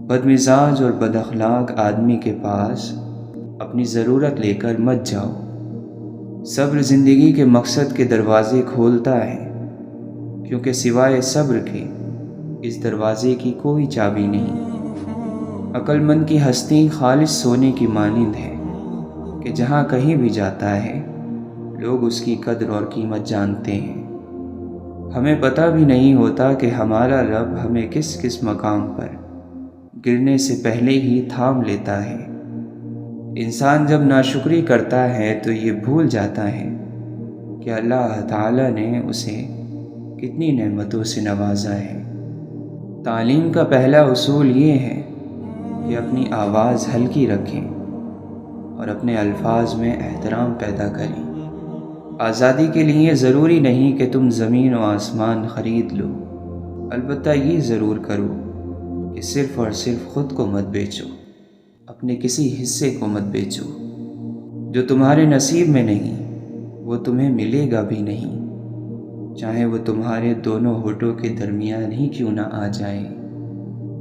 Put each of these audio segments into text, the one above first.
بدمزاج اور بد اخلاق آدمی کے پاس اپنی ضرورت لے کر مت جاؤ۔ صبر زندگی کے مقصد کے دروازے کھولتا ہے، کیونکہ سوائے صبر کے اس دروازے کی کوئی چابی نہیں۔ عقل مند کی ہستی خالص سونے کی مانند ہے کہ جہاں کہیں بھی جاتا ہے لوگ اس کی قدر اور قیمت جانتے ہیں۔ ہمیں پتہ بھی نہیں ہوتا کہ ہمارا رب ہمیں کس کس مقام پر گرنے سے پہلے ہی تھام لیتا ہے۔ انسان جب ناشکری کرتا ہے تو یہ بھول جاتا ہے کہ اللہ تعالیٰ نے اسے کتنی نعمتوں سے نوازا ہے۔ تعلیم کا پہلا اصول یہ ہے کہ اپنی آواز ہلکی رکھیں اور اپنے الفاظ میں احترام پیدا کریں۔ آزادی کے لیے ضروری نہیں کہ تم زمین و آسمان خرید لو، البتہ یہ ضرور کرو کہ صرف اور صرف خود کو مت بیچو، اپنے کسی حصے کو مت بیچو۔ جو تمہارے نصیب میں نہیں وہ تمہیں ملے گا بھی نہیں، چاہے وہ تمہارے دونوں ہونٹوں کے درمیان ہی کیوں نہ آ جائے۔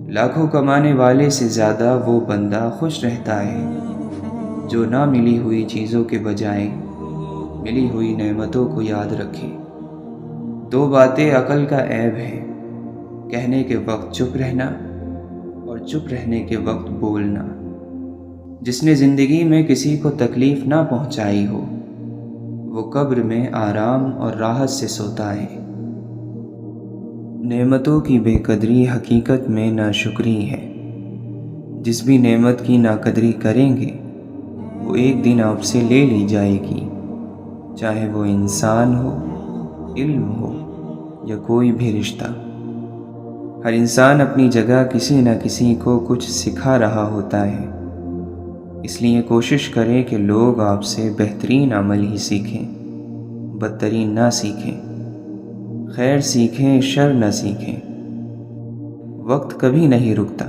لاکھوں کمانے والے سے زیادہ وہ بندہ خوش رہتا ہے جو نہ ملی ہوئی چیزوں کے بجائے ملی ہوئی نعمتوں کو یاد رکھے۔ دو باتیں عقل کا عیب ہے، کہنے کے وقت چپ رہنا اور چپ رہنے کے وقت بولنا۔ جس نے زندگی میں کسی کو تکلیف نہ پہنچائی ہو وہ قبر میں آرام اور راحت سے سوتا ہے۔ نعمتوں کی بے قدری حقیقت میں ناشکری ہے۔ جس بھی نعمت کی ناقدری کریں گے وہ ایک دن آپ سے لے لی جائے گی، چاہے وہ انسان ہو، علم ہو یا کوئی بھی رشتہ۔ ہر انسان اپنی جگہ کسی نہ کسی کو کچھ سکھا رہا ہوتا ہے، اس لیے کوشش کریں کہ لوگ آپ سے بہترین عمل ہی سیکھیں، بدترین نہ سیکھیں، خیر سیکھیں شر نہ سیکھیں۔ وقت کبھی نہیں رکتا۔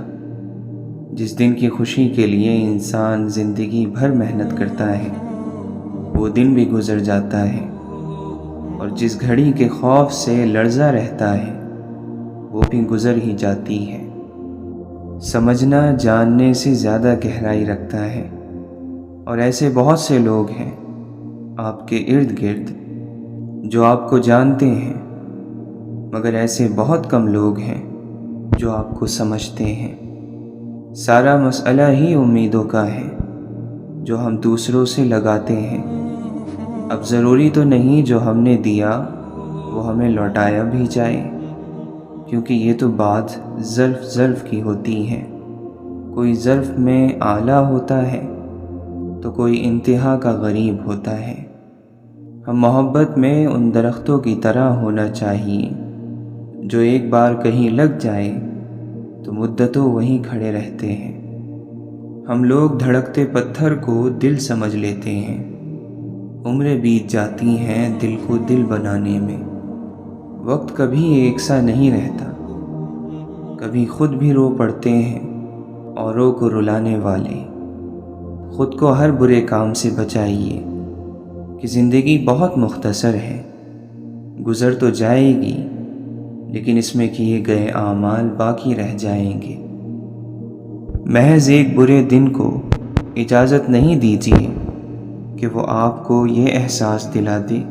جس دن کی خوشی کے لیے انسان زندگی بھر محنت کرتا ہے وہ دن بھی گزر جاتا ہے، اور جس گھڑی کے خوف سے لرزا رہتا ہے وہ بھی گزر ہی جاتی ہے۔ سمجھنا جاننے سے زیادہ گہرائی رکھتا ہے، اور ایسے بہت سے لوگ ہیں آپ کے ارد گرد جو آپ کو جانتے ہیں، مگر ایسے بہت کم لوگ ہیں جو آپ کو سمجھتے ہیں۔ سارا مسئلہ ہی امیدوں کا ہے جو ہم دوسروں سے لگاتے ہیں۔ اب ضروری تو نہیں جو ہم نے دیا وہ ہمیں لوٹایا بھی جائے، کیونکہ یہ تو بات ظرف کی ہوتی ہے۔ کوئی ظرف میں اعلیٰ ہوتا ہے تو کوئی انتہا کا غریب ہوتا ہے۔ ہم محبت میں ان درختوں کی طرح ہونا چاہیے جو ایک بار کہیں لگ جائے تو مدتوں وہیں کھڑے رہتے ہیں۔ ہم لوگ دھڑکتے پتھر کو دل سمجھ لیتے ہیں، عمریں بیت جاتی ہیں دل کو دل بنانے میں۔ وقت کبھی ایک سا نہیں رہتا، کبھی خود بھی رو پڑتے ہیں اوروں کو رلانے والے۔ خود کو ہر برے کام سے بچائیے کہ زندگی بہت مختصر ہے، گزر تو جائے گی لیکن اس میں کیے گئے اعمال باقی رہ جائیں گے۔ محض ایک برے دن کو اجازت نہیں دیجیے کہ وہ آپ کو یہ احساس دلا دے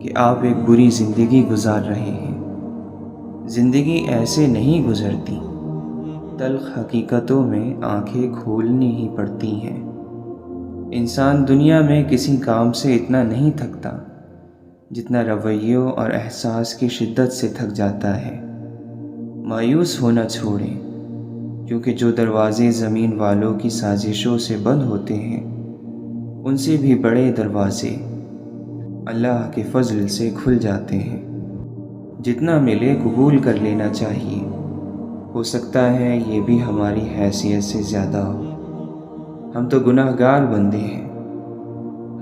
کہ آپ ایک بری زندگی گزار رہے ہیں۔ زندگی ایسے نہیں گزرتی، تلخ حقیقتوں میں آنکھیں کھولنی ہی پڑتی ہیں۔ انسان دنیا میں کسی کام سے اتنا نہیں تھکتا جتنا رویوں اور احساس کی شدت سے تھک جاتا ہے۔ مایوس ہونا چھوڑیں، کیونکہ جو دروازے زمین والوں کی سازشوں سے بند ہوتے ہیں ان سے بھی بڑے دروازے اللہ کے فضل سے کھل جاتے ہیں۔ جتنا ملے قبول کر لینا چاہیے، ہو سکتا ہے یہ بھی ہماری حیثیت سے زیادہ ہو۔ ہم تو گناہ گار بندے ہیں،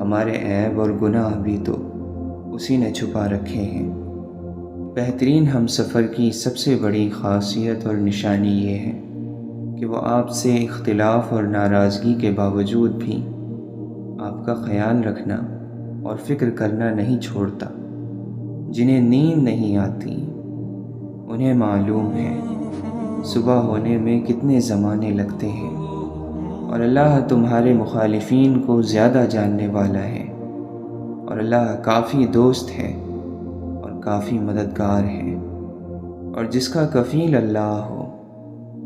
ہمارے عیب اور گناہ بھی تو اسی نے چھپا رکھے ہیں۔ بہترین ہم سفر کی سب سے بڑی خاصیت اور نشانی یہ ہے کہ وہ آپ سے اختلاف اور ناراضگی کے باوجود بھی آپ کا خیال رکھنا اور فکر کرنا نہیں چھوڑتا۔ جنہیں نیند نہیں آتی انہیں معلوم ہے صبح ہونے میں کتنے زمانے لگتے ہیں، اور اللہ تمہارے مخالفین کو زیادہ جاننے والا ہے، اور اللہ کافی دوست ہے اور کافی مددگار ہے۔ اور جس کا کفیل اللہ ہو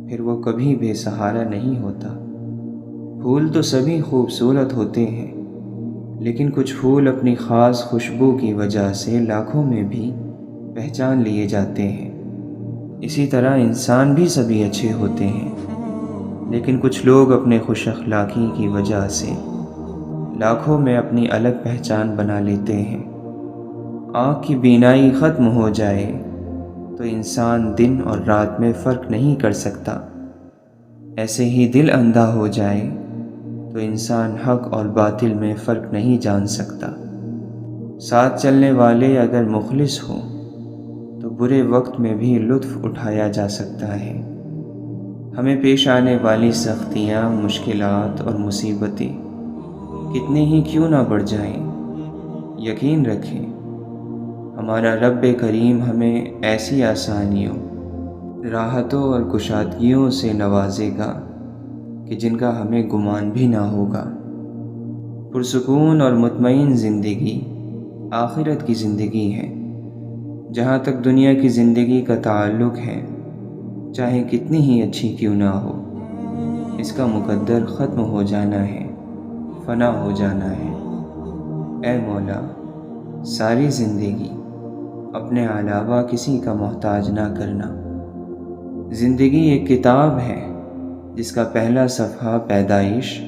پھر وہ کبھی بے سہارا نہیں ہوتا۔ پھول تو سبھی خوبصورت ہوتے ہیں، لیکن کچھ پھول اپنی خاص خوشبو کی وجہ سے لاکھوں میں بھی پہچان لیے جاتے ہیں۔ اسی طرح انسان بھی سبھی اچھے ہوتے ہیں، لیکن کچھ لوگ اپنے خوش اخلاقی کی وجہ سے لاکھوں میں اپنی الگ پہچان بنا لیتے ہیں۔ آنکھ کی بینائی ختم ہو جائے تو انسان دن اور رات میں فرق نہیں کر سکتا، ایسے ہی دل اندھا ہو جائے تو انسان حق اور باطل میں فرق نہیں جان سکتا۔ ساتھ چلنے والے اگر مخلص ہوں تو برے وقت میں بھی لطف اٹھایا جا سکتا ہے۔ ہمیں پیش آنے والی سختیاں، مشکلات اور مصیبتیں کتنی ہی کیوں نہ بڑھ جائیں، یقین رکھیں ہمارا رب کریم ہمیں ایسی آسانیوں، راحتوں اور کشادگیوں سے نوازے گا کہ جن کا ہمیں گمان بھی نہ ہوگا۔ پرسکون اور مطمئن زندگی آخرت کی زندگی ہے۔ جہاں تک دنیا کی زندگی کا تعلق ہے، چاہے کتنی ہی اچھی کیوں نہ ہو، اس کا مقدر ختم ہو جانا ہے، فنا ہو جانا ہے۔ اے مولا، ساری زندگی اپنے علاوہ کسی کا محتاج نہ کرنا۔ زندگی ایک کتاب ہے جس کا پہلا صفحہ پیدائش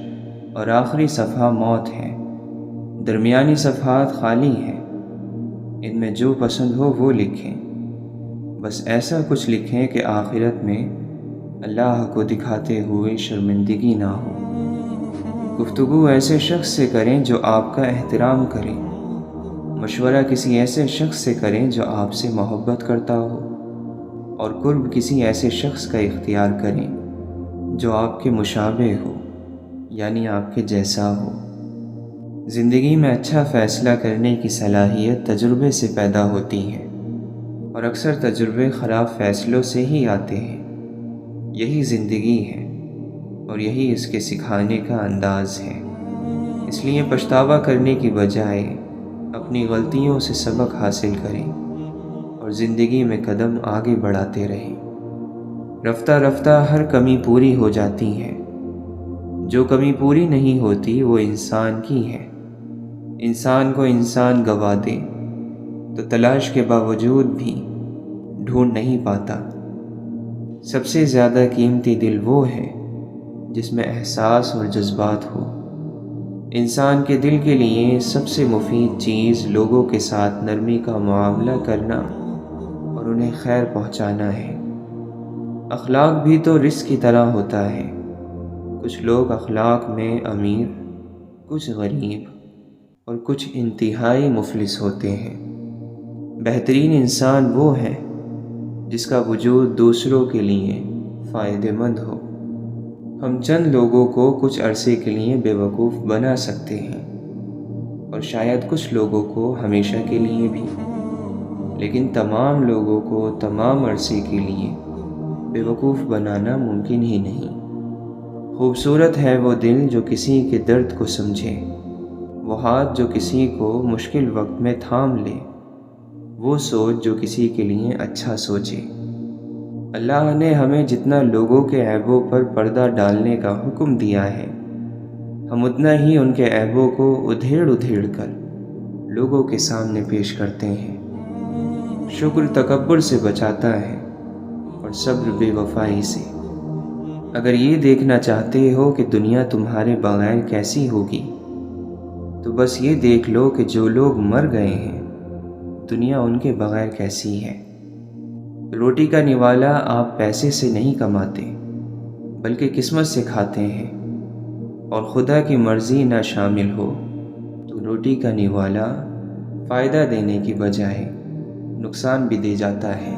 اور آخری صفحہ موت ہے، درمیانی صفحات خالی ہیں۔ ان میں جو پسند ہو وہ لکھیں، بس ایسا کچھ لکھیں کہ آخرت میں اللہ کو دکھاتے ہوئے شرمندگی نہ ہو۔ گفتگو ایسے شخص سے کریں جو آپ کا احترام کرے، مشورہ کسی ایسے شخص سے کریں جو آپ سے محبت کرتا ہو، اور قرب کسی ایسے شخص کا اختیار کریں جو آپ کے مشابہ ہو، یعنی آپ کے جیسا ہو۔ زندگی میں اچھا فیصلہ کرنے کی صلاحیت تجربے سے پیدا ہوتی ہے، اور اکثر تجربے خراب فیصلوں سے ہی آتے ہیں۔ یہی زندگی ہے اور یہی اس کے سکھانے کا انداز ہے۔ اس لیے پچھتاوا کرنے کی بجائے اپنی غلطیوں سے سبق حاصل کریں اور زندگی میں قدم آگے بڑھاتے رہیں۔ رفتہ رفتہ ہر کمی پوری ہو جاتی ہے، جو کمی پوری نہیں ہوتی وہ انسان کی ہے۔ انسان کو انسان گوا دے تو تلاش کے باوجود بھی ڈھونڈ نہیں پاتا۔ سب سے زیادہ قیمتی دل وہ ہے جس میں احساس اور جذبات ہو۔ انسان کے دل کے لیے سب سے مفید چیز لوگوں کے ساتھ نرمی کا معاملہ کرنا اور انہیں خیر پہنچانا ہے۔ اخلاق بھی تو رزق کی طرح ہوتا ہے۔ کچھ لوگ اخلاق میں امیر، کچھ غریب اور کچھ انتہائی مفلس ہوتے ہیں۔ بہترین انسان وہ ہے جس کا وجود دوسروں کے لیے فائدہ مند ہو۔ ہم چند لوگوں کو کچھ عرصے کے لیے بے وقوف بنا سکتے ہیں، اور شاید کچھ لوگوں کو ہمیشہ کے لیے بھی، لیکن تمام لوگوں کو تمام عرصے کے لیے بے وقوف بنانا ممکن ہی نہیں۔ خوبصورت ہے وہ دل جو کسی کے درد کو سمجھے، وہ ہاتھ جو کسی کو مشکل وقت میں تھام لے، وہ سوچ جو کسی کے لیے اچھا سوچے۔ اللہ نے ہمیں جتنا لوگوں کے عیبوں پر پردہ ڈالنے کا حکم دیا ہے، ہم اتنا ہی ان کے عیبوں کو ادھیڑ ادھیڑ کر لوگوں کے سامنے پیش کرتے ہیں۔ شکر تکبر سے بچاتا ہے اور صبر بے وفائی سے۔ اگر یہ دیکھنا چاہتے ہو کہ دنیا تمہارے بغیر کیسی ہوگی، تو بس یہ دیکھ لو کہ جو لوگ مر گئے ہیں دنیا ان کے بغیر کیسی ہے۔ روٹی کا نوالا آپ پیسے سے نہیں کماتے بلکہ قسمت سے کھاتے ہیں، اور خدا کی مرضی نہ شامل ہو تو روٹی کا نوالا فائدہ دینے کی بجائے نقصان بھی دے جاتا ہے۔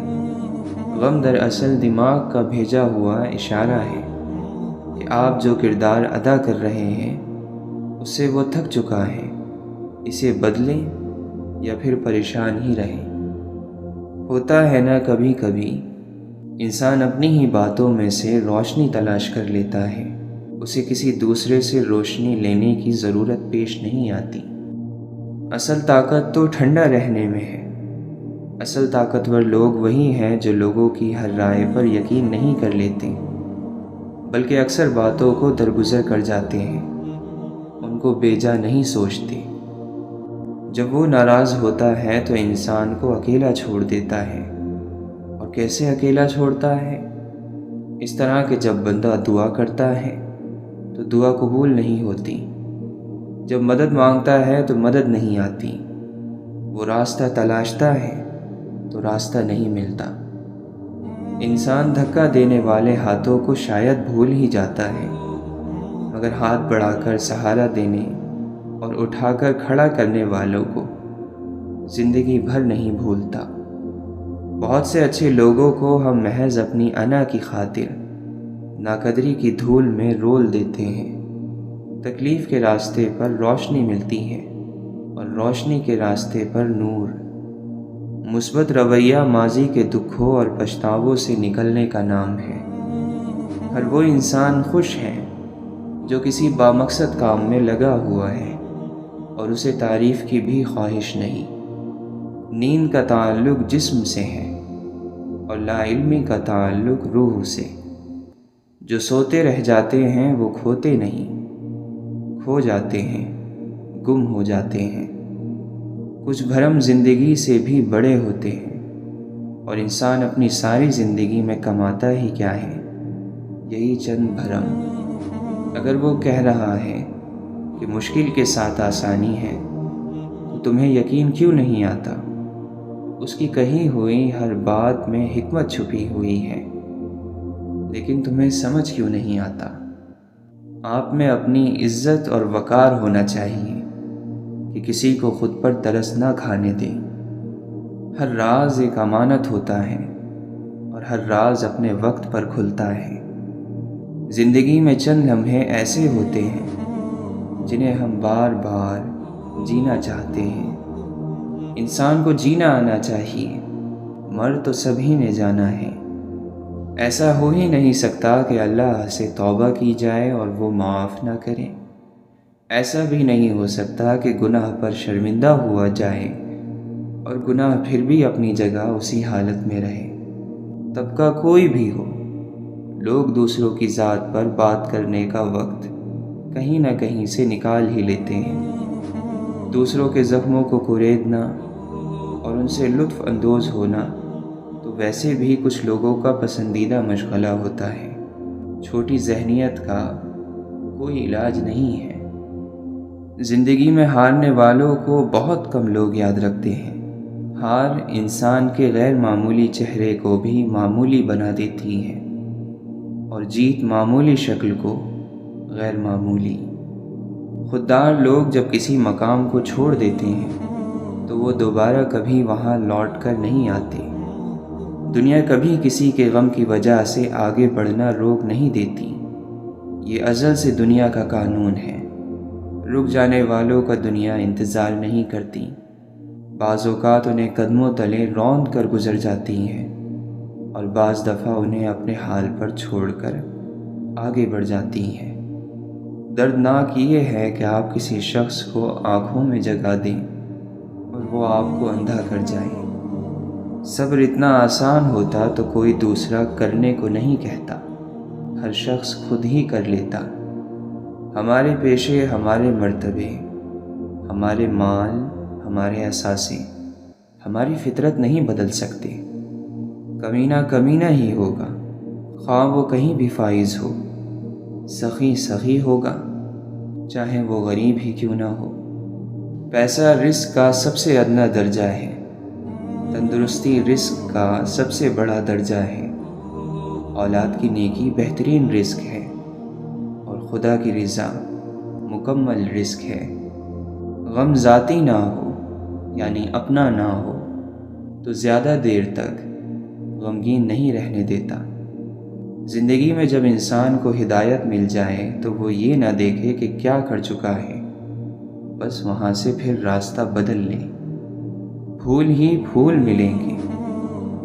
غم دراصل دماغ کا بھیجا ہوا اشارہ ہے کہ آپ جو کردار ادا کر رہے ہیں اس سے وہ تھک چکا ہے، اسے بدلیں یا پھر پریشان ہی رہیں۔ ہوتا ہے نا کبھی کبھی انسان اپنی ہی باتوں میں سے روشنی تلاش کر لیتا ہے، اسے کسی دوسرے سے روشنی لینے کی ضرورت پیش نہیں آتی۔ اصل طاقت تو ٹھنڈا رہنے میں ہے۔ اصل طاقتور لوگ وہی ہیں جو لوگوں کی ہر رائے پر یقین نہیں کر لیتے، بلکہ اکثر باتوں کو درگزر کر جاتے ہیں، ان کو بیجا نہیں سوچتے۔ جب وہ ناراض ہوتا ہے تو انسان کو اکیلا چھوڑ دیتا ہے، اور کیسے اکیلا چھوڑتا ہے؟ اس طرح کہ جب بندہ دعا کرتا ہے تو دعا قبول نہیں ہوتی، جب مدد مانگتا ہے تو مدد نہیں آتی، وہ راستہ تلاشتا ہے تو راستہ نہیں ملتا۔ انسان دھکا دینے والے ہاتھوں کو شاید بھول ہی جاتا ہے، مگر ہاتھ بڑھا کر سہارا دینے اور اٹھا کر کھڑا کرنے والوں کو زندگی بھر نہیں بھولتا۔ بہت سے اچھے لوگوں کو ہم محض اپنی انا کی خاطر ناقدری کی دھول میں رول دیتے ہیں۔ تکلیف کے راستے پر روشنی ملتی ہے، اور روشنی کے راستے پر نور۔ مثبت رویہ ماضی کے دکھوں اور پچھتاووں سے نکلنے کا نام ہے۔ ہر وہ انسان خوش ہے جو کسی بامقصد کام میں لگا ہوا ہے اور اسے تعریف کی بھی خواہش نہیں۔ نیند کا تعلق جسم سے ہے اور لا علمی کا تعلق روح سے۔ جو سوتے رہ جاتے ہیں وہ کھوتے نہیں، کھو جاتے ہیں، گم ہو جاتے ہیں۔ کچھ بھرم زندگی سے بھی بڑے ہوتے ہیں، اور انسان اپنی ساری زندگی میں کماتا ہی کیا ہے؟ یہی چند بھرم۔ اگر وہ کہہ رہا ہے کہ مشکل کے ساتھ آسانی ہے تو تمہیں یقین کیوں نہیں آتا؟ اس کی کہی ہوئی ہر بات میں حکمت چھپی ہوئی ہے، لیکن تمہیں سمجھ کیوں نہیں آتا؟ آپ میں اپنی عزت اور وقار ہونا چاہیے کہ کسی کو خود پر ترس نہ کھانے دیں۔ ہر راز ایک امانت ہوتا ہے، اور ہر راز اپنے وقت پر کھلتا ہے۔ زندگی میں چند لمحے ایسے ہوتے ہیں جنہیں ہم بار بار جینا چاہتے ہیں۔ انسان کو جینا آنا چاہیے، مر تو سبھی نے جانا ہے۔ ایسا ہو ہی نہیں سکتا کہ اللہ سے توبہ کی جائے اور وہ معاف نہ کرے۔ ایسا بھی نہیں ہو سکتا کہ گناہ پر شرمندہ ہوا جائے اور گناہ پھر بھی اپنی جگہ اسی حالت میں رہے۔ طبقہ کوئی بھی ہو، لوگ دوسروں کی ذات پر بات کرنے کا وقت کہیں نہ کہیں سے نکال ہی لیتے ہیں۔ دوسروں کے زخموں کو کریدنا اور ان سے لطف اندوز ہونا تو ویسے بھی کچھ لوگوں کا پسندیدہ مشغلہ ہوتا ہے۔ چھوٹی ذہنیت کا کوئی علاج نہیں ہے۔ زندگی میں ہارنے والوں کو بہت کم لوگ یاد رکھتے ہیں۔ ہار انسان کے غیر معمولی چہرے کو بھی معمولی بنا دیتی ہے، اور جیت معمولی شکل کو غیر معمولی۔ خوددار لوگ جب کسی مقام کو چھوڑ دیتے ہیں تو وہ دوبارہ کبھی وہاں لوٹ کر نہیں آتے۔ دنیا کبھی کسی کے غم کی وجہ سے آگے بڑھنا روک نہیں دیتی، یہ ازل سے دنیا کا قانون ہے۔ رک جانے والوں کا دنیا انتظار نہیں کرتی، بعض اوقات انہیں قدموں تلے روند کر گزر جاتی ہیں، اور بعض دفعہ انہیں اپنے حال پر چھوڑ کر آگے بڑھ جاتی ہیں۔ دردناک یہ ہے کہ آپ کسی شخص کو آنکھوں میں جگہ دیں اور وہ آپ کو اندھا کر جائے۔ صبر اتنا آسان ہوتا تو کوئی دوسرا کرنے کو نہیں کہتا، ہر شخص خود ہی کر لیتا۔ ہمارے پیشے، ہمارے مرتبے، ہمارے مال، ہمارے اثاثے، ہماری فطرت نہیں بدل سکتے۔ کمینہ کمینہ ہی ہوگا، خواہ وہ کہیں بھی فائز ہو۔ سخی سخی ہوگا، چاہے وہ غریب ہی کیوں نہ ہو۔ پیسہ رزق کا سب سے ادنیٰ درجہ ہے، تندرستی رزق کا سب سے بڑا درجہ ہے، اولاد کی نیکی بہترین رزق ہے، اور خدا کی رضا مکمل رزق ہے۔ غم ذاتی نہ ہو، یعنی اپنا نہ ہو، تو زیادہ دیر تک غمگین نہیں رہنے دیتا۔ زندگی میں جب انسان کو ہدایت مل جائے تو وہ یہ نہ دیکھے کہ کیا کر چکا ہے، بس وہاں سے پھر راستہ بدل لے۔ پھول ہی پھول ملیں گے،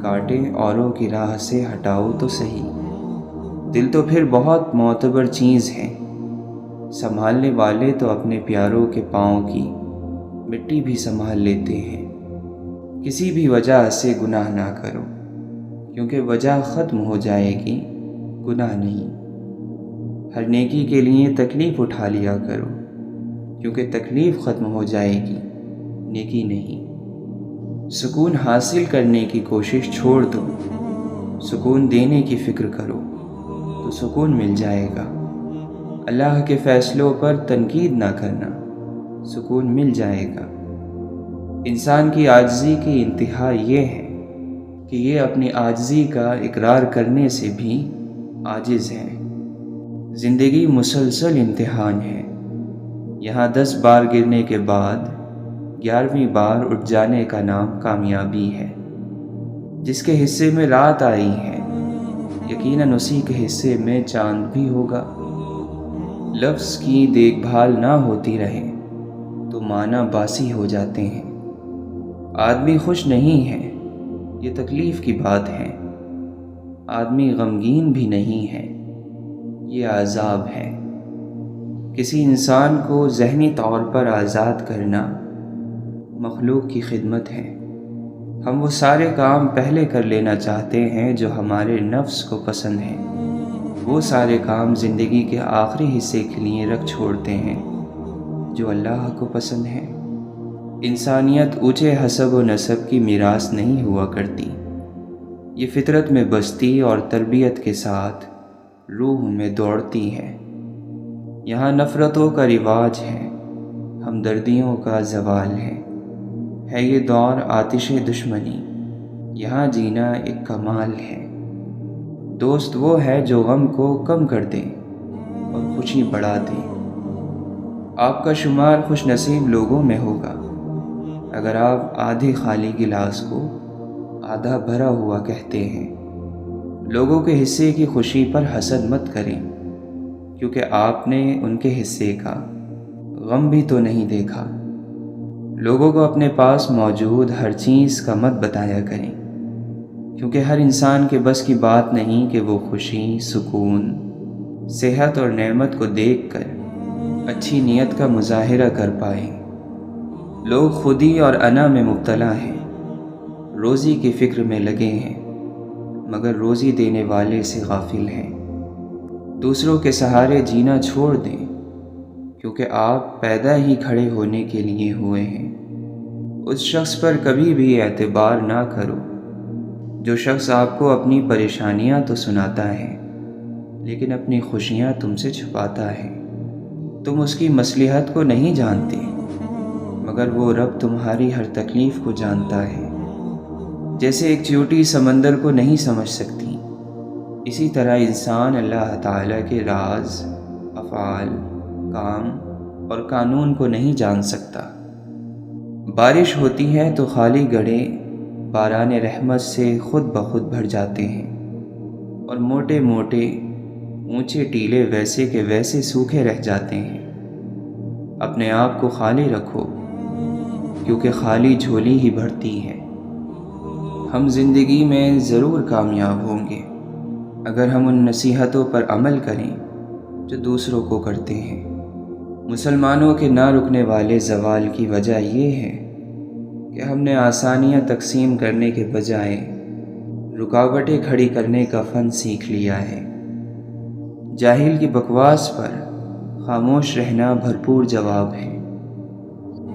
کاٹے اوروں کی راہ سے ہٹاؤ تو صحیح۔ دل تو پھر بہت معتبر چیز ہے، سنبھالنے والے تو اپنے پیاروں کے پاؤں کی مٹی بھی سنبھال لیتے ہیں۔ کسی بھی وجہ سے گناہ نہ کرو، کیونکہ وجہ ختم ہو جائے گی، گناہ نہیں۔ ہر نیکی کے لیے تکلیف اٹھا لیا کرو، کیونکہ تکلیف ختم ہو جائے گی، نیکی نہیں۔ سکون حاصل کرنے کی کوشش چھوڑ دو، سکون دینے کی فکر کرو تو سکون مل جائے گا۔ اللہ کے فیصلوں پر تنقید نہ کرنا، سکون مل جائے گا۔ انسان کی عاجزی کی انتہا یہ ہے کہ یہ اپنی عاجزی کا اقرار کرنے سے بھی عاجز ہے۔ زندگی مسلسل امتحان ہے، یہاں 10 بار گرنے کے بعد 11ویں بار اٹھ جانے کا نام کامیابی ہے۔ جس کے حصے میں رات آئی ہے، یقیناً اسی کے حصے میں چاند بھی ہوگا۔ لفظ کی دیکھ بھال نہ ہوتی رہے تو معنی باسی ہو جاتے ہیں۔ آدمی خوش نہیں ہے، یہ تکلیف کی بات ہے۔ آدمی غمگین بھی نہیں ہے، یہ عذاب ہے۔ کسی انسان کو ذہنی طور پر آزاد کرنا مخلوق کی خدمت ہے۔ ہم وہ سارے کام پہلے کر لینا چاہتے ہیں جو ہمارے نفس کو پسند ہیں، وہ سارے کام زندگی کے آخری حصے کے لیے رکھ چھوڑتے ہیں جو اللہ کو پسند ہیں۔ انسانیت اونچے حسب و نسب کی میراث نہیں ہوا کرتی، یہ فطرت میں بستی اور تربیت کے ساتھ روح میں دوڑتی ہے۔ یہاں نفرتوں کا رواج ہے، ہمدردیوں کا زوال ہے یہ دور آتش دشمنی، یہاں جینا ایک کمال ہے۔ دوست وہ ہے جو غم کو کم کر دے اور خوشی بڑھا دے۔ آپ کا شمار خوش نصیب لوگوں میں ہوگا اگر آپ آدھے خالی گلاس کو آدھا بھرا ہوا کہتے ہیں۔ لوگوں کے حصے کی خوشی پر حسد مت کریں، کیونکہ آپ نے ان کے حصے کا غم بھی تو نہیں دیکھا۔ لوگوں کو اپنے پاس موجود ہر چیز کا مت بتایا کریں، کیونکہ ہر انسان کے بس کی بات نہیں کہ وہ خوشی، سکون، صحت اور نعمت کو دیکھ کر اچھی نیت کا مظاہرہ کر پائے۔ لوگ خودی اور انا میں مبتلا ہیں، روزی کی فکر میں لگے ہیں، مگر روزی دینے والے سے غافل ہیں۔ دوسروں کے سہارے جینا چھوڑ دیں، کیونکہ آپ پیدا ہی کھڑے ہونے کے لیے ہوئے ہیں۔ اس شخص پر کبھی بھی اعتبار نہ کرو جو شخص آپ کو اپنی پریشانیاں تو سناتا ہے لیکن اپنی خوشیاں تم سے چھپاتا ہے۔ تم اس کی مصلحت کو نہیں جانتے، مگر وہ رب تمہاری ہر تکلیف کو جانتا ہے۔ جیسے ایک چیونٹی سمندر کو نہیں سمجھ سکتی، اسی طرح انسان اللہ تعالیٰ کے راز، افعال، کام اور قانون کو نہیں جان سکتا۔ بارش ہوتی ہے تو خالی گڑھے باران رحمت سے خود بخود بھر جاتے ہیں، اور موٹے موٹے اونچے ٹیلے ویسے کے ویسے سوکھے رہ جاتے ہیں۔ اپنے آپ کو خالی رکھو، کیونکہ خالی جھولی ہی بھرتی ہے۔ ہم زندگی میں ضرور کامیاب ہوں گے اگر ہم ان نصیحتوں پر عمل کریں جو دوسروں کو کرتے ہیں۔ مسلمانوں کے نہ رکنے والے زوال کی وجہ یہ ہے کہ ہم نے آسانیاں تقسیم کرنے کے بجائے رکاوٹیں کھڑی کرنے کا فن سیکھ لیا ہے۔ جاہل کی بکواس پر خاموش رہنا بھرپور جواب ہے۔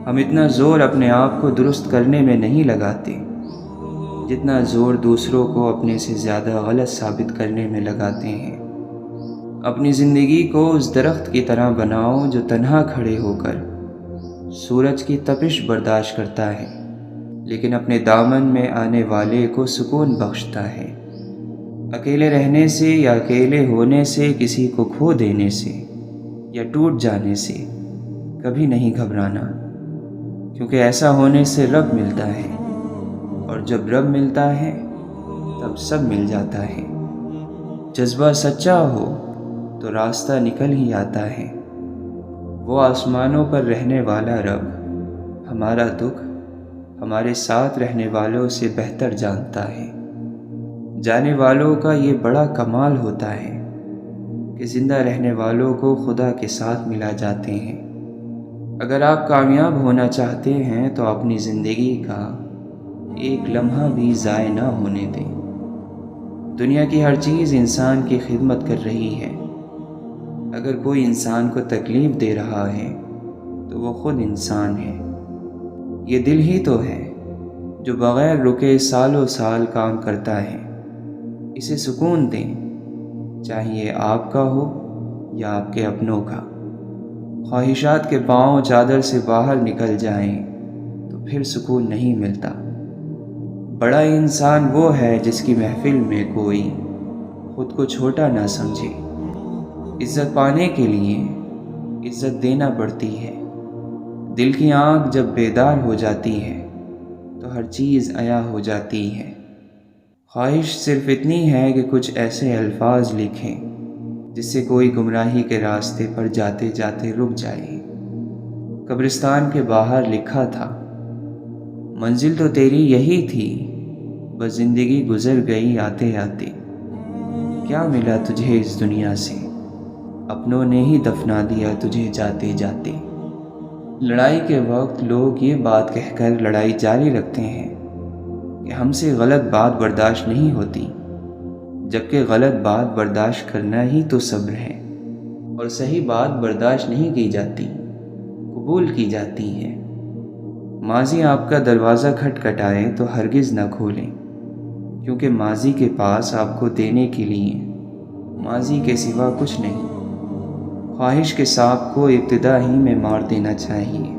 ہم اتنا زور اپنے آپ کو درست کرنے میں نہیں لگاتے جتنا زور دوسروں کو اپنے سے زیادہ غلط ثابت کرنے میں لگاتے ہیں۔ اپنی زندگی کو اس درخت کی طرح بناؤ جو تنہا کھڑے ہو کر سورج کی تپش برداشت کرتا ہے، لیکن اپنے دامن میں آنے والے کو سکون بخشتا ہے۔ اکیلے رہنے سے یا اکیلے ہونے سے، کسی کو کھو دینے سے یا ٹوٹ جانے سے کبھی نہیں گھبرانا، کیونکہ ایسا ہونے سے رب ملتا ہے، اور جب رب ملتا ہے تب سب مل جاتا ہے۔ جذبہ سچا ہو تو راستہ نکل ہی آتا ہے۔ وہ آسمانوں پر رہنے والا رب ہمارا دکھ ہمارے ساتھ رہنے والوں سے بہتر جانتا ہے۔ جانے والوں کا یہ بڑا کمال ہوتا ہے کہ زندہ رہنے والوں کو خدا کے ساتھ ملا جاتے ہیں۔ اگر آپ کامیاب ہونا چاہتے ہیں تو اپنی زندگی کا ایک لمحہ بھی ضائع نہ ہونے دیں۔ دنیا کی ہر چیز انسان کی خدمت کر رہی ہے۔ اگر کوئی انسان کو تکلیف دے رہا ہے تو وہ خود انسان ہے۔ یہ دل ہی تو ہے جو بغیر رکے سالوں سال کام کرتا ہے۔ اسے سکون دیں، چاہیے آپ کا ہو یا آپ کے اپنوں کا۔ خواہشات کے پاؤں چادر سے باہر نکل جائیں تو پھر سکون نہیں ملتا۔ بڑا انسان وہ ہے جس کی محفل میں کوئی خود کو چھوٹا نہ سمجھے۔ عزت پانے کے لیے عزت دینا پڑتی ہے۔ دل کی آنکھ جب بیدار ہو جاتی ہے تو ہر چیز عیاں ہو جاتی ہے۔ خواہش صرف اتنی ہے کہ کچھ ایسے الفاظ لکھیں جس سے کوئی گمراہی کے راستے پر جاتے جاتے رک جائے۔ قبرستان کے باہر لکھا تھا، منزل تو تیری یہی تھی، بس زندگی گزر گئی آتے آتے۔ کیا ملا تجھے اس دنیا سے، اپنوں نے ہی دفنا دیا تجھے جاتے جاتے۔ لڑائی کے وقت لوگ یہ بات کہہ کر لڑائی جاری رکھتے ہیں کہ ہم سے غلط بات برداشت نہیں ہوتی، جبکہ غلط بات برداشت کرنا ہی تو صبر ہے، اور صحیح بات برداشت نہیں کی جاتی، قبول کی جاتی ہے۔ ماضی آپ کا دروازہ کھٹکھٹائے تو ہرگز نہ کھولیں، کیونکہ ماضی کے پاس آپ کو دینے کے لیے ماضی کے سوا کچھ نہیں۔ خواہش کے سانپ کو ابتدا ہی میں مار دینا چاہیے۔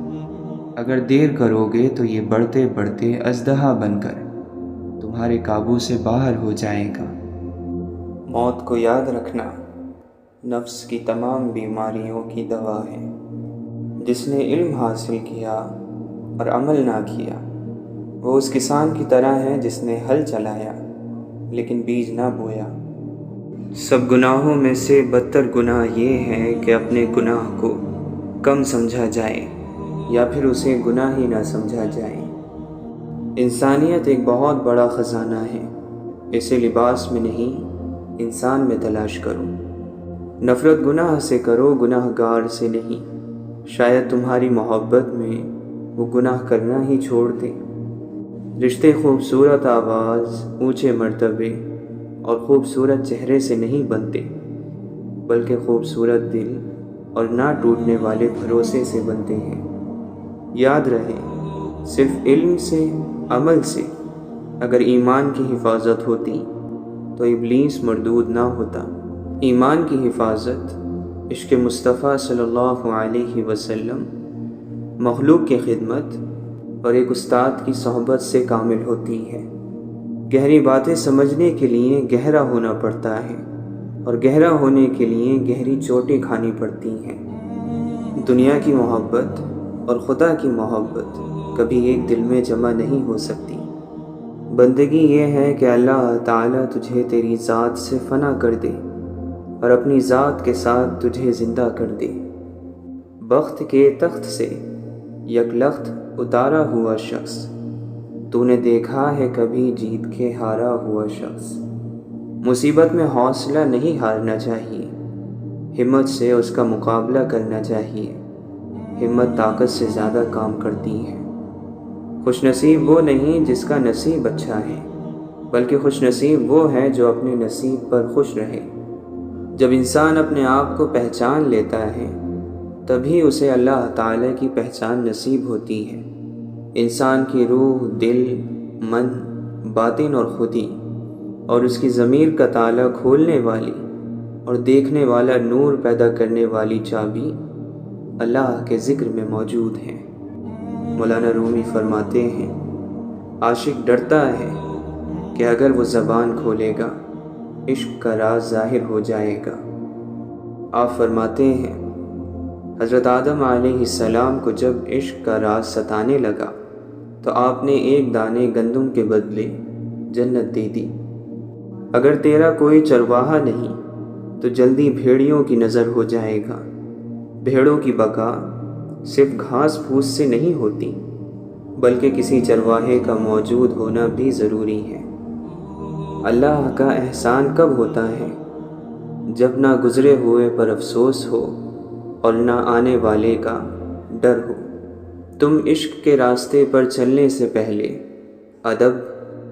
اگر دیر کرو گے تو یہ بڑھتے بڑھتے اژدہا بن کر تمہارے قابو سے باہر ہو جائے گا۔ موت کو یاد رکھنا نفس کی تمام بیماریوں کی دوا ہے۔ جس نے علم حاصل کیا اور عمل نہ کیا وہ اس کسان کی طرح ہے جس نے ہل چلایا لیکن بیج نہ بویا۔ سب گناہوں میں سے بدتر گناہ یہ ہے کہ اپنے گناہ کو کم سمجھا جائے یا پھر اسے گناہ ہی نہ سمجھا جائے۔ انسانیت ایک بہت بڑا خزانہ ہے، اسے لباس میں نہیں انسان میں تلاش کرو۔ نفرت گناہ سے کرو، گناہ گار سے نہیں، شاید تمہاری محبت میں وہ گناہ کرنا ہی چھوڑ دے۔ رشتے خوبصورت آواز، اونچے مرتبے اور خوبصورت چہرے سے نہیں بنتے، بلکہ خوبصورت دل اور نہ ٹوٹنے والے بھروسے سے بنتے ہیں۔ یاد رہے، صرف علم سے، عمل سے اگر ایمان کی حفاظت ہوتی تو ابلیس مردود نہ ہوتا۔ ایمان کی حفاظت عشق مصطفیٰ صلی اللہ علیہ وسلم، مخلوق کی خدمت اور ایک استاد کی صحبت سے کامل ہوتی ہے۔ گہری باتیں سمجھنے کے لیے گہرا ہونا پڑتا ہے، اور گہرا ہونے کے لیے گہری چوٹیں کھانی پڑتی ہیں۔ دنیا کی محبت اور خدا کی محبت کبھی ایک دل میں جمع نہیں ہو سکتی۔ بندگی یہ ہے کہ اللہ تعالیٰ تجھے تیری ذات سے فنا کر دے اور اپنی ذات کے ساتھ تجھے زندہ کر دے۔ بخت کے تخت سے یک لخت اتارا ہوا شخص، تو نے دیکھا ہے کبھی جیت کے ہارا ہوا شخص۔ مصیبت میں حوصلہ نہیں ہارنا چاہیے، ہمت سے اس کا مقابلہ کرنا چاہیے۔ ہمت طاقت سے زیادہ کام کرتی ہے۔ خوش نصیب وہ نہیں جس کا نصیب اچھا ہے، بلکہ خوش نصیب وہ ہے جو اپنے نصیب پر خوش رہے۔ جب انسان اپنے آپ کو پہچان لیتا ہے تبھی اسے اللہ تعالیٰ کی پہچان نصیب ہوتی ہے۔ انسان کی روح، دل، من، باطن اور خودی اور اس کی ضمیر کا تالا کھولنے والی اور دیکھنے والا نور پیدا کرنے والی چابی اللہ کے ذکر میں موجود ہے۔ مولانا رومی فرماتے ہیں، عاشق ڈرتا ہے کہ اگر وہ زبان کھولے گا عشق کا راز ظاہر ہو جائے گا۔ آپ فرماتے ہیں، حضرت آدم علیہ السلام کو جب عشق کا راز ستانے لگا تو آپ نے ایک دانے گندم کے بدلے جنت دے دی۔ اگر تیرا کوئی چرواہا نہیں تو جلدی بھیڑیوں کی نظر ہو جائے گا۔ بھیڑوں کی بقا صرف گھاس پھوس سے نہیں ہوتی، بلکہ کسی چرواہے کا موجود ہونا بھی ضروری ہے۔ اللہ کا احسان کب ہوتا ہے؟ جب نہ گزرے ہوئے پر افسوس ہو اور نہ آنے والے کا ڈر ہو۔ تم عشق کے راستے پر چلنے سے پہلے ادب،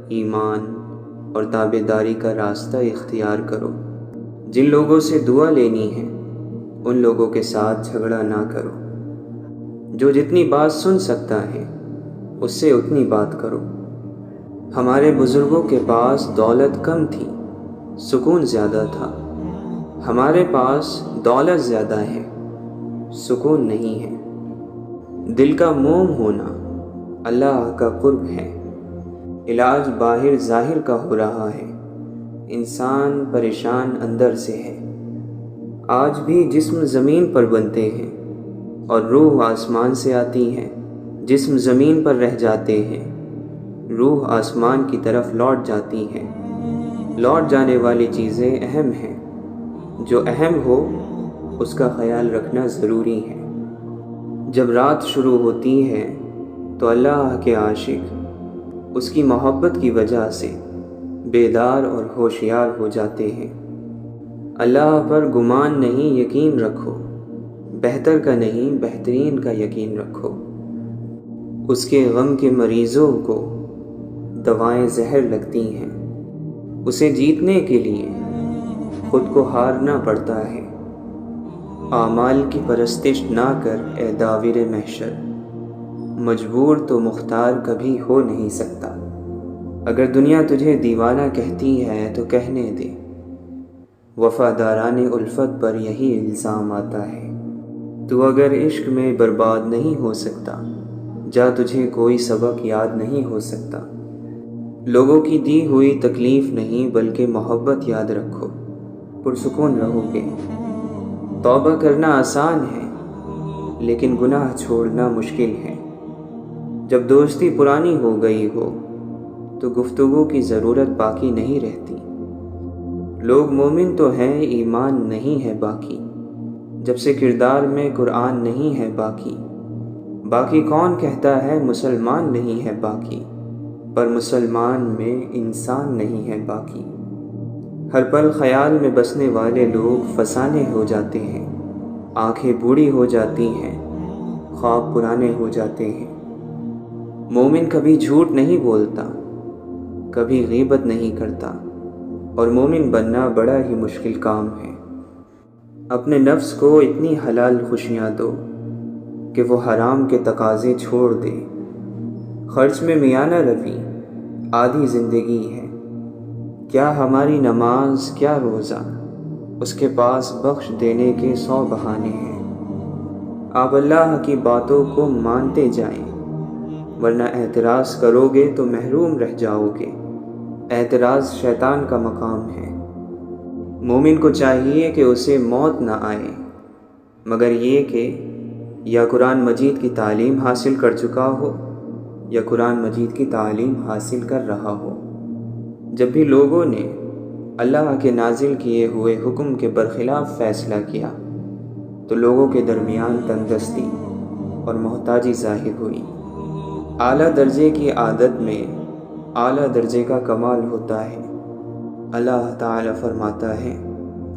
ایمان اور تابعداری کا راستہ اختیار کرو۔ جن لوگوں سے دعا لینی ہے ان لوگوں کے ساتھ جھگڑا نہ کرو۔ جو جتنی بات سن سکتا ہے اس سے اتنی بات کرو۔ ہمارے بزرگوں کے پاس دولت کم تھی، سکون زیادہ تھا۔ ہمارے پاس دولت زیادہ ہے، سکون نہیں ہے۔ دل کا موم ہونا اللہ کا قرب ہے۔ علاج باہر ظاہر کا ہو رہا ہے، انسان پریشان اندر سے ہے۔ آج بھی جسم زمین پر بنتے ہیں اور روح آسمان سے آتی ہے۔ جسم زمین پر رہ جاتے ہیں، روح آسمان کی طرف لوٹ جاتی ہے۔ لوٹ جانے والی چیزیں اہم ہیں، جو اہم ہو اس کا خیال رکھنا ضروری ہے۔ جب رات شروع ہوتی ہے تو اللہ کے عاشق اس کی محبت کی وجہ سے بیدار اور ہوشیار ہو جاتے ہیں۔ اللہ پر گمان نہیں، یقین رکھو۔ بہتر کا نہیں، بہترین کا یقین رکھو۔ اس کے غم کے مریضوں کو دوائیں زہر لگتی ہیں۔ اسے جیتنے کے لیے خود کو ہارنا پڑتا ہے۔ اعمال کی پرستش نہ کر اے داور محشر، مجبور تو مختار کبھی ہو نہیں سکتا۔ اگر دنیا تجھے دیوانہ کہتی ہے تو کہنے دے، وفاداران الفت پر یہی الزام آتا ہے۔ تو اگر عشق میں برباد نہیں ہو سکتا، جا تجھے کوئی سبق یاد نہیں ہو سکتا۔ لوگوں کی دی ہوئی تکلیف نہیں بلکہ محبت یاد رکھو، پرسکون رہو گے۔ توبہ کرنا آسان ہے لیکن گناہ چھوڑنا مشکل ہے۔ جب دوستی پرانی ہو گئی ہو تو گفتگو کی ضرورت باقی نہیں رہتی۔ لوگ مومن تو ہیں، ایمان نہیں ہے باقی۔ جب سے کردار میں قرآن نہیں ہے باقی۔ باقی کون کہتا ہے مسلمان نہیں ہے باقی، پر مسلمان میں انسان نہیں ہے باقی۔ ہر پل خیال میں بسنے والے لوگ فسانے ہو جاتے ہیں۔ آنکھیں بوڑھی ہو جاتی ہیں، خواب پرانے ہو جاتے ہیں۔ مومن کبھی جھوٹ نہیں بولتا، کبھی غیبت نہیں کرتا، اور مومن بننا بڑا ہی مشکل کام ہے۔ اپنے نفس کو اتنی حلال خوشیاں دو کہ وہ حرام کے تقاضے چھوڑ دے۔ خرچ میں میانہ روی آدھی زندگی ہے۔ کیا ہماری نماز، کیا روزہ، اس کے پاس بخش دینے کے 100 بہانے ہیں۔ آپ اللہ کی باتوں کو مانتے جائیں، ورنہ اعتراض کرو گے تو محروم رہ جاؤ گے۔ اعتراض شیطان کا مقام ہے۔ مومن کو چاہیے کہ اسے موت نہ آئے مگر یہ کہ یا قرآن مجید کی تعلیم حاصل کر چکا ہو یا قرآن مجید کی تعلیم حاصل کر رہا ہو۔ جب بھی لوگوں نے اللہ کے نازل کیے ہوئے حکم کے برخلاف فیصلہ کیا تو لوگوں کے درمیان تنگدستی اور محتاجی ظاہر ہوئی۔ اعلیٰ درجے کی عادت میں اعلیٰ درجے کا کمال ہوتا ہے۔ اللہ تعالیٰ فرماتا ہے،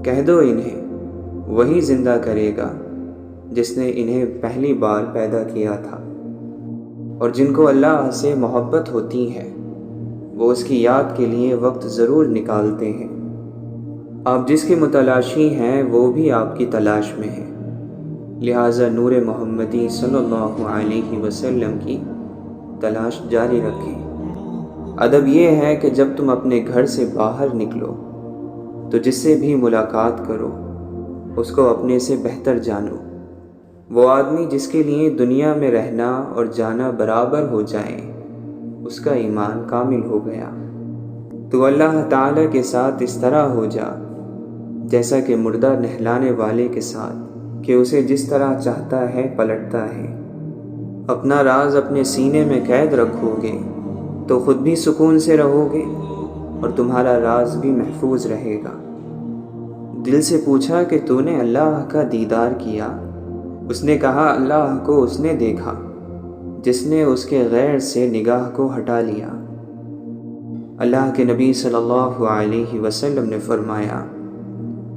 کہہ دو انہیں وہی زندہ کرے گا جس نے انہیں پہلی بار پیدا کیا تھا۔ اور جن کو اللہ سے محبت ہوتی ہے وہ اس کی یاد کے لیے وقت ضرور نکالتے ہیں۔ آپ جس کے متلاشی ہیں وہ بھی آپ کی تلاش میں ہے، لہٰذا نور محمدی صلی اللہ علیہ وسلم کی تلاش جاری رکھیں۔ ادب یہ ہے کہ جب تم اپنے گھر سے باہر نکلو تو جس سے بھی ملاقات کرو اس کو اپنے سے بہتر جانو۔ وہ آدمی جس کے لیے دنیا میں رہنا اور جانا برابر ہو جائیں، اس کا ایمان کامل ہو گیا۔ تو اللہ تعالیٰ کے ساتھ اس طرح ہو جا جیسا کہ مردہ نہلانے والے کے ساتھ، کہ اسے جس طرح چاہتا ہے پلٹتا ہے۔ اپنا راز اپنے سینے میں قید رکھو گے تو خود بھی سکون سے رہو گے اور تمہارا راز بھی محفوظ رہے گا۔ دل سے پوچھا کہ تو نے اللہ کا دیدار کیا؟ اس نے کہا اللہ کو اس نے دیکھا جس نے اس کے غیر سے نگاہ کو ہٹا لیا۔ اللہ کے نبی صلی اللہ علیہ وسلم نے فرمایا،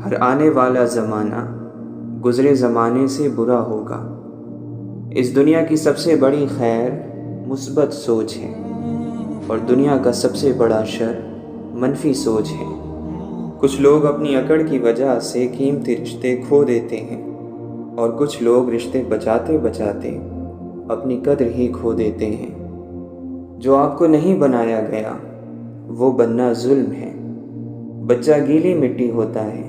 ہر آنے والا زمانہ گزرے زمانے سے برا ہوگا۔ اس دنیا کی سب سے بڑی خیر مثبت سوچ ہے، اور دنیا کا سب سے بڑا شر منفی سوچ ہے۔ کچھ لوگ اپنی اکڑ کی وجہ سے قیمتی رشتے کھو دیتے ہیں، اور کچھ لوگ رشتے بچاتے بچاتے اپنی قدر ہی کھو دیتے ہیں۔ جو آپ کو نہیں بنایا گیا وہ بننا ظلم ہے۔ بچہ گیلی مٹی ہوتا ہے،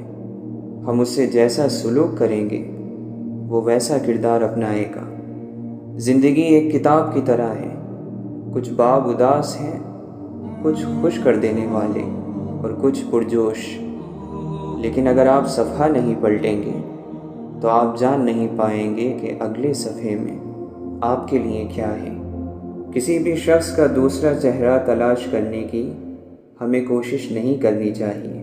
ہم اس سے جیسا سلوک کریں گے وہ ویسا کردار اپنائے گا۔ زندگی ایک کتاب کی طرح ہے، کچھ باب اداس ہیں، کچھ خوش کر دینے والے اور کچھ پرجوش۔ لیکن اگر آپ صفحہ نہیں پلٹیں گے تو آپ جان نہیں پائیں گے کہ اگلے صفحے میں آپ کے لیے کیا ہے۔ کسی بھی شخص کا دوسرا چہرہ تلاش کرنے کی ہمیں کوشش نہیں کرنی چاہیے،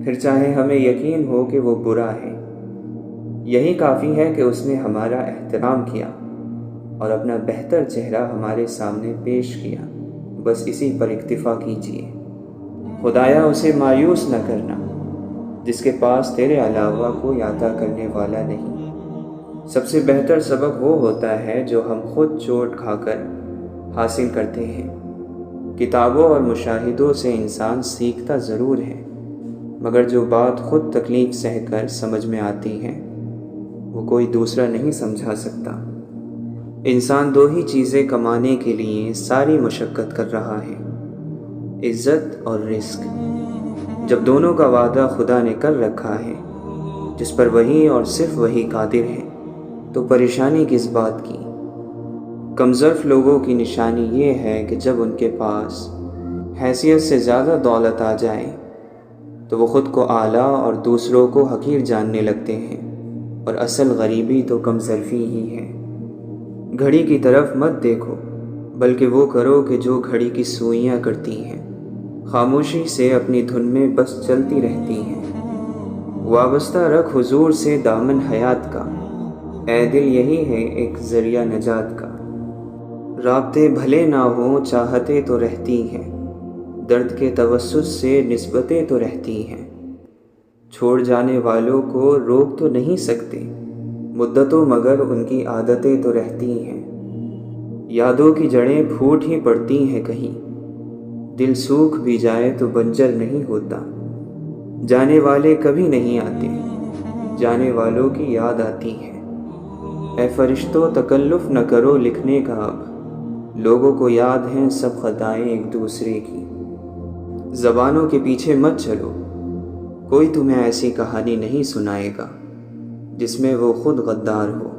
پھر چاہے ہمیں یقین ہو کہ وہ برا ہے۔ یہی کافی ہے کہ اس نے ہمارا احترام کیا اور اپنا بہتر چہرہ ہمارے سامنے پیش کیا، بس اسی پر اکتفا کیجیے۔ خدایا اسے مایوس نہ کرنا جس کے پاس تیرے علاوہ کوئی عطا کرنے والا نہیں۔ سب سے بہتر سبق وہ ہوتا ہے جو ہم خود چوٹ کھا کر حاصل کرتے ہیں۔ کتابوں اور مشاہدوں سے انسان سیکھتا ضرور ہے، مگر جو بات خود تکلیف سہ کر سمجھ میں آتی ہے وہ کوئی دوسرا نہیں سمجھا سکتا۔ انسان دو ہی چیزیں کمانے کے لیے ساری مشقت کر رہا ہے، عزت اور رزق۔ جب دونوں کا وعدہ خدا نے کر رکھا ہے جس پر وہی اور صرف وہی قادر ہے تو پریشانی کس بات کی؟ کمظرف لوگوں کی نشانی یہ ہے کہ جب ان کے پاس حیثیت سے زیادہ دولت آ جائے تو وہ خود کو اعلیٰ اور دوسروں کو حقیر جاننے لگتے ہیں، اور اصل غریبی تو کمظرفی ہی ہے۔ گھڑی کی طرف مت دیکھو بلکہ وہ کرو کہ جو گھڑی کی سوئیاں کرتی ہیں، خاموشی سے اپنی دھن میں بس چلتی رہتی ہیں۔ وابستہ رکھ حضور سے دامن حیات کا، اے دل یہی ہے ایک ذریعہ نجات کا۔ رابطے بھلے نہ ہوں چاہتے تو رہتی ہیں، درد کے توسط سے نسبتیں تو رہتی ہیں۔ چھوڑ جانے والوں کو روک تو نہیں سکتے مدتوں، مگر ان کی عادتیں تو رہتی ہیں۔ یادوں کی جڑیں پھوٹ ہی پڑتی ہیں کہیں، دل سوکھ بھی جائے تو بنجر نہیں ہوتا۔ جانے والے کبھی نہیں آتے، جانے والوں کی یاد آتی ہے۔ اے فرشتوں تکلف نہ کرو لکھنے کا اب، لوگوں کو یاد ہیں سب خطائیں ایک دوسرے کی۔ زبانوں کے پیچھے مت چلو، کوئی تمہیں ایسی کہانی نہیں سنائے گا جس میں وہ خود غدار ہو۔